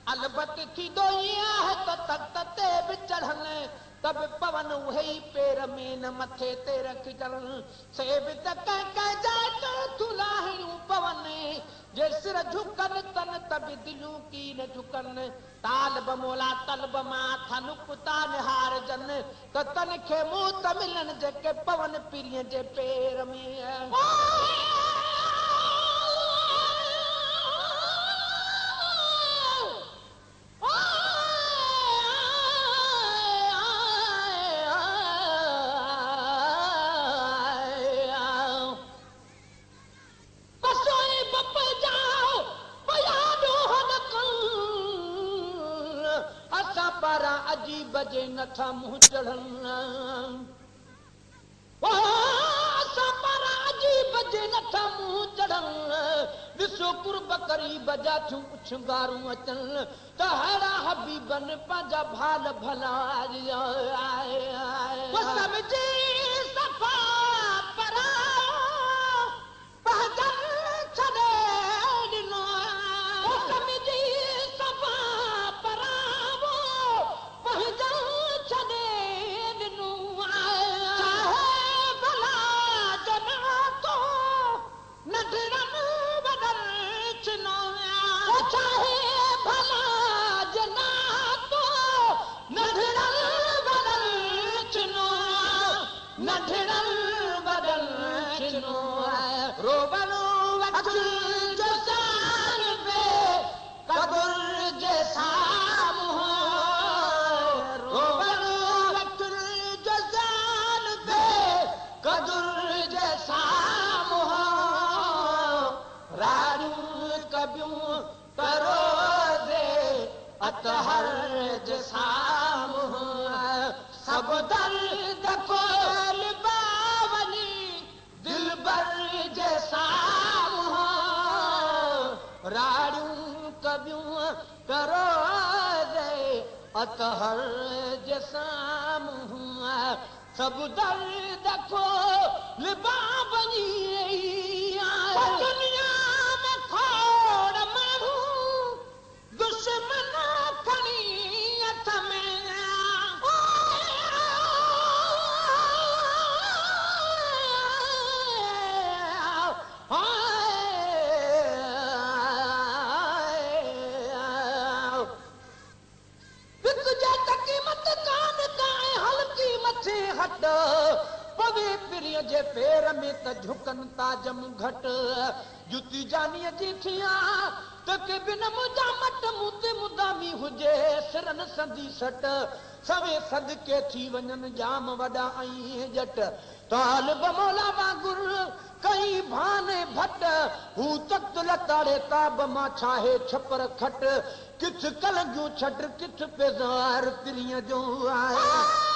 अलबत थी दो है तो तख्त ते भी चढ़न तब पवन वही पेर में न मथे ते रख चढ़न से भी तक कह जाए तो तुलाहियूं पवन जे सिर झुकन तन तब दिलू की न झुकन ताल बमोला तलब माथा नुकता निहार जन तो तन खे मुंह त मिलन जेके पवन पीरिय जे पेर में बजे नथा मुंह चढ़न बजे नथा मुंह चढ़न ॾिसो कुर्ब करी बजा थियूं उछंगारूं अचन त हरा हबीबन पंहिंजा भाल भला समझी सफ़ा परा पहजन छॾे ॾिनो समझी सफ़ा परा हर साम सब दर्द खोल बावली दिल बर जैसाम राड़ियूं कबियूं करो दे अतहर जैसाम सब दर्द खोल बावली दुनिया में खोड़ मारू दुश्मन जे पेर में त झुकन ताजम घट जुती जानीअ जी थिया त के बिन मुंहिंजा मट मुते मुदामी हुजे सिरन संदी सट सवे सदके थी वञन जाम वॾा ऐं जट ताल बमोला वांगुर कई भाने भट हू तख्त लताड़े ताब मां छाहे छपर खट किथ कलंगियूं छट किथ पेज़ार तिरीअ जो आहे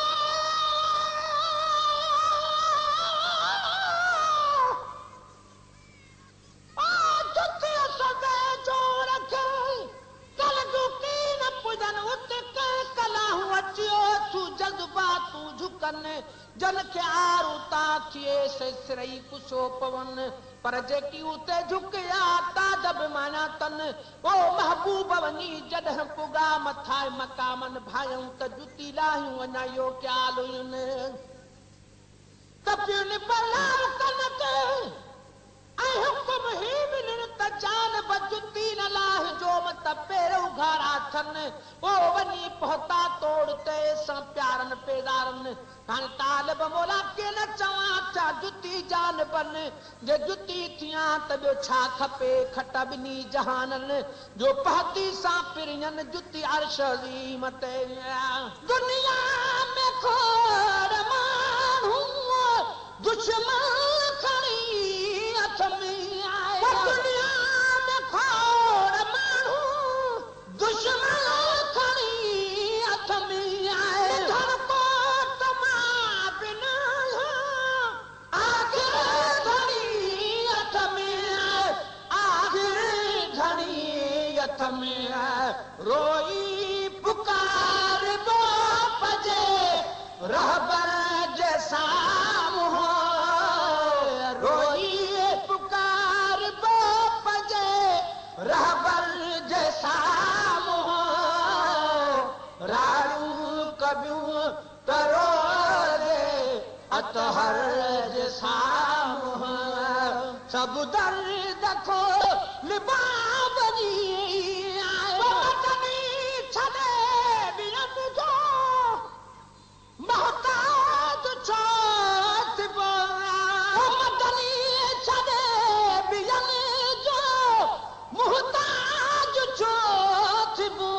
जन के आरू ता थिए से सिरई कुसो पवन पर जेकी उते झुकिया ताजब माना तन ओ महबूब वनी जॾहिं पुगा मथा मकामन भायूं त जुती लाहियूं अञा यो ख्याल हुयुनि तपियुनि बलाल कनक ऐं हुकुम ही मिलनि त जान जुती न लाह जो मत पहिरियों घाड़ा थनि ओ वञी पहुता तोड़ते सां प्यारनि पेदारनि हाणे तालिब मोला के न चवां छा जुती जान बन जे जुती थियां त ॿियो छा खपे खट ॿिनी जहाननि जो पहती सां पिरियनि जुती अर्श अज़ीम ते दुनिया में खोड़ माण्हू दुश्मन खणी हथ में आया दुनिया में खोड़ माण्हू दुश्मन खणी हथ में आया धन कोट मां बिना आखिर घड़ी हथ में आखिर घड़ी हथ में रोई पुकार बाप जे रहबर जैसा रहबर जैसा राड़ू कबियूं करो रे अतहर जैसा सब दर्द को लिबाब छॾे ॿियन जो मोहताज छो थिबो मदनी छॾे ॿियन जो मोहताज छो थिबो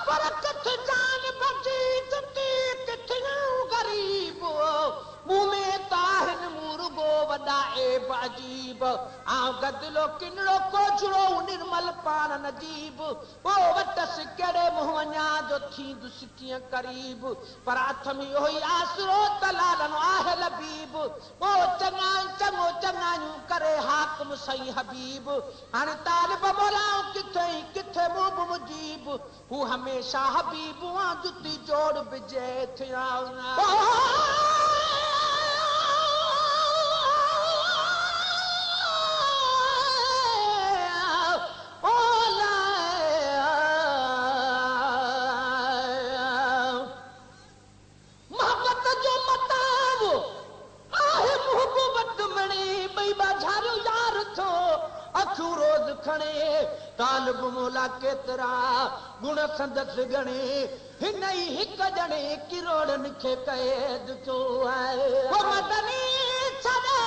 पर किथे जान बची तुती किथे गरीब मुंह में ताहिन मुर्गो वॾा ऐब अजीब आउं गदिलो किनड़ो कोचड़ो निर्मल पान नजीब ओ वटसि कहिड़े मुंह वञा जो थींदुसि कीअं करीब पर हथ में इहो ई आसरो त लालनो आहे लबीब ओ चङो चङायूं करे हाकिम सही हबीब हाणे तालिब मोलाऊं किथे मुंह मुजीब हू हमेशा हबीब जुती जोड़ बिजे थिया रोज खणे तालिब मोला केतिरा गुण संदसि गणे हिन ई हिक ॼणे किरोड़नि खे क़ैद थियो आहे मदनी छॾे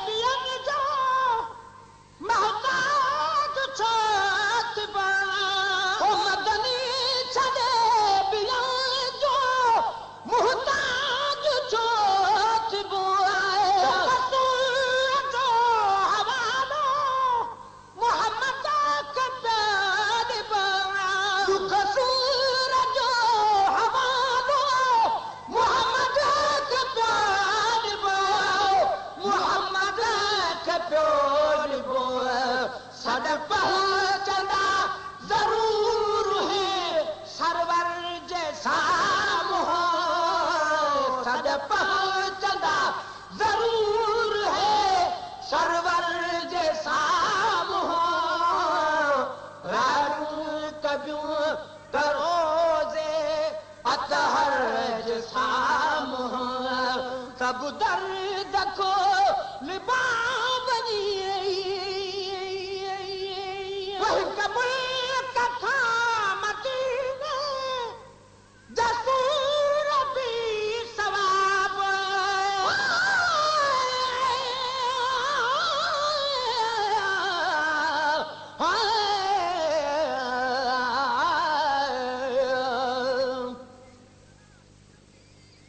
ॿियनि जो मोहताज छो थिबो मदनी छॾे ॿियनि जो मोहताज छो थिबो पहुंचंदा जरूर है सरवर जैसा सद पहुंचंदा जरूर है सरवर जैसा रारू कबियूं करोजे अतहर जैसा सब दर्द को लिबाब कथा मदीने जसूर भी सवाब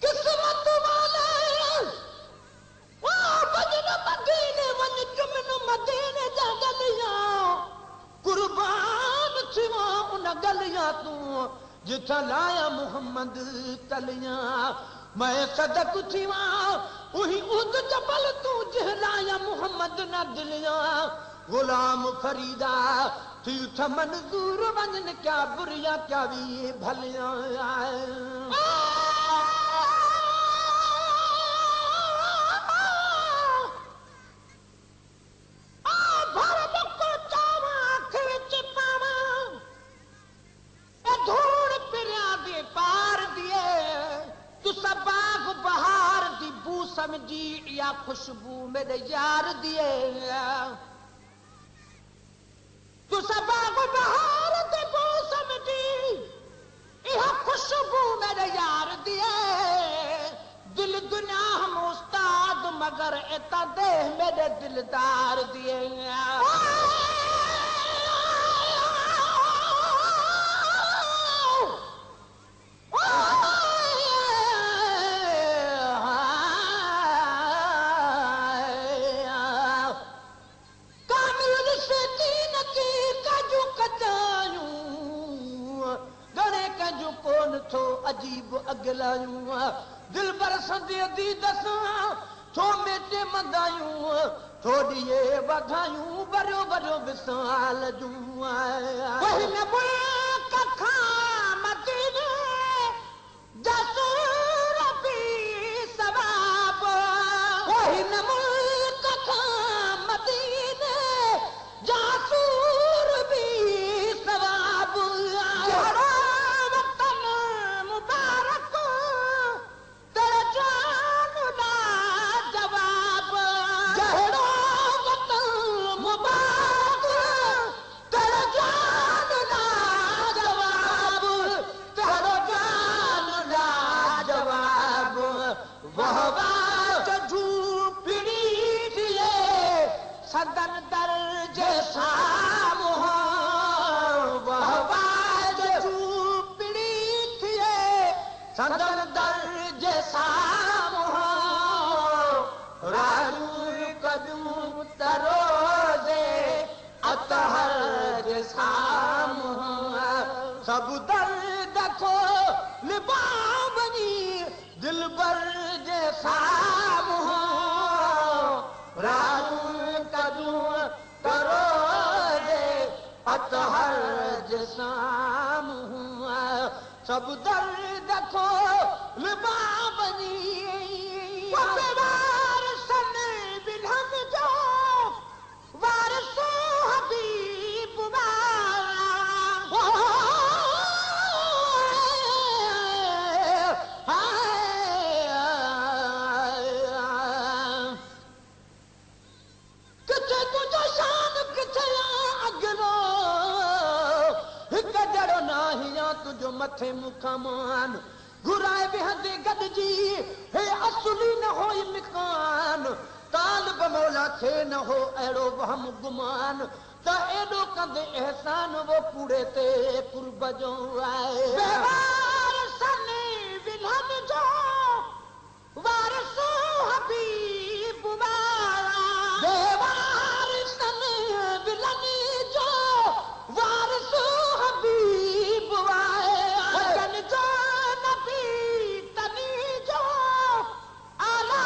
किस्मत वाले मदीने वञ चुमन मदीने जा गलियां कुर्बान थिया उन गलियां तूं जिथां लाया मोहम्मद तलियां मैं सदक थिया उही उद जबल तूं जह लाया मोहम्मद न दिलियां गुलाम फरीदा तीर्थ मंजूर वञन क्या बुरिया क्या भी भलिया बहार दी बू समझी या खुशबू मेरे यार दिए तू बाग बहार दी बू समझी या खुशबू मेरे यार दिए दिल दुनिया हम उस्ताद मगर इतना देह मेरे दिलदार दिए अजीब अगलायूं दिल बरसंदे दी दसां थो मेटे मंदायूं थोड़िए वधायूं बरो बरो विसाल जूं वही न मुल्क खां मदीने जसूर भी सवाब वही न मुल्क खां मदीने जसूर भी सवाब सदन दर्ज सामो वह बाज चूपड़ी थिए सदन दर्ज सामो राजूर कदूं तरोजे अतहर सामो सब दर्द को लिबावनी दिलबर जे सामो सब दर्द को लिबावनी वारसन बिलहन जो वारसो हबीब किथे तुझो शान किथे अगलो जड़ो नाहिया तुझो मथे मुखमान घुराए बिहंदे गॾिजी हे असुली न हो मिकान तालिब मौला थे न हो अहिड़ो वहम गुमान त एॾो कंदे एहसान वो कूड़े ते कुर्ब जो आहे वारसन बिलहन जो वारसो हबीब वारसन बिलहन जो वारसो हबीब वतन जो नबी तनी जो आला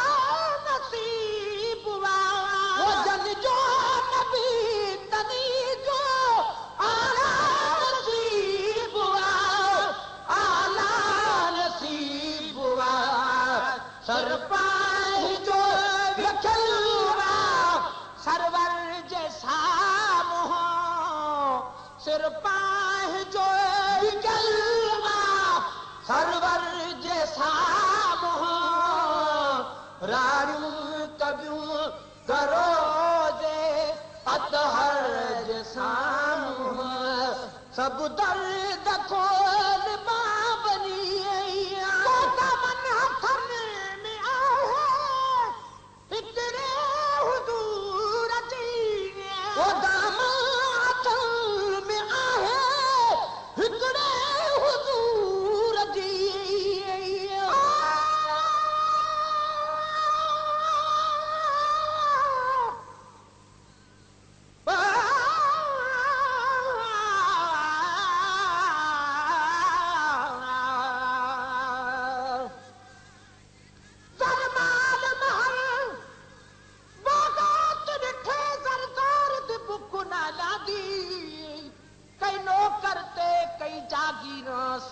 नसीब वतन जो नबी तनी जो आला नसीब आला नसीब सर पाह जो रखलवा सरवर जैसा मोह सिर पाह जो जलवा सरवर जैसा मोह राणियूं कबियूं करो जे अतहर जैसा मोह सब दर्द खोल मां बनी मन हथन में आहे हिकिड़े हुजूर जी ओ दाम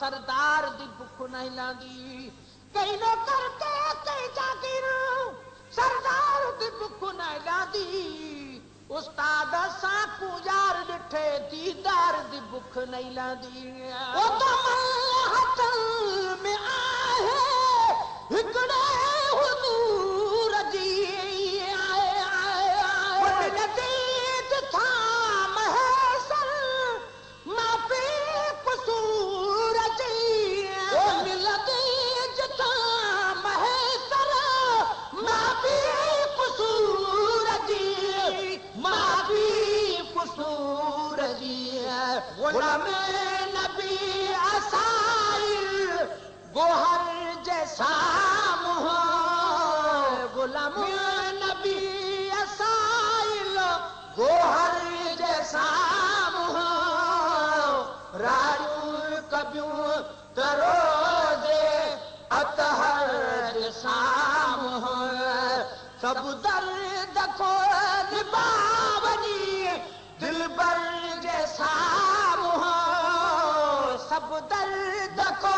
सरदार दी भुख नहीं लांदी कई नो करके कई जागीर सरदार दी भुख नहीं लांदी उस्ताद सां पूजार ॾिठे दीदार दी भुख नहीं लांदी ओ हथ में आहे हिकड़े हुजूर जी गुलाम नबी असाइल गोहर जैसा गुलाम नबी असाइल गोहर जैसा रारू कबियूं तरोजे अतहर जैसा सब दर्द को निभावनी दिलबर जैसा सब दर्द को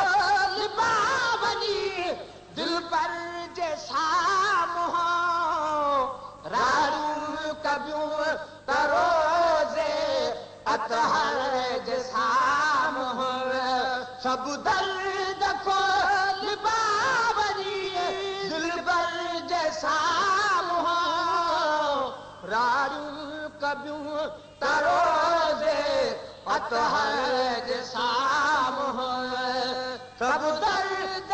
निभावनी दिलबर जैसा रारू कबियूं तरोजे अतहर जैसा सब दर्द को निभावनी दिलबर जैसा रारू कबियूं तरोजे अतहर जैसा सब दर्द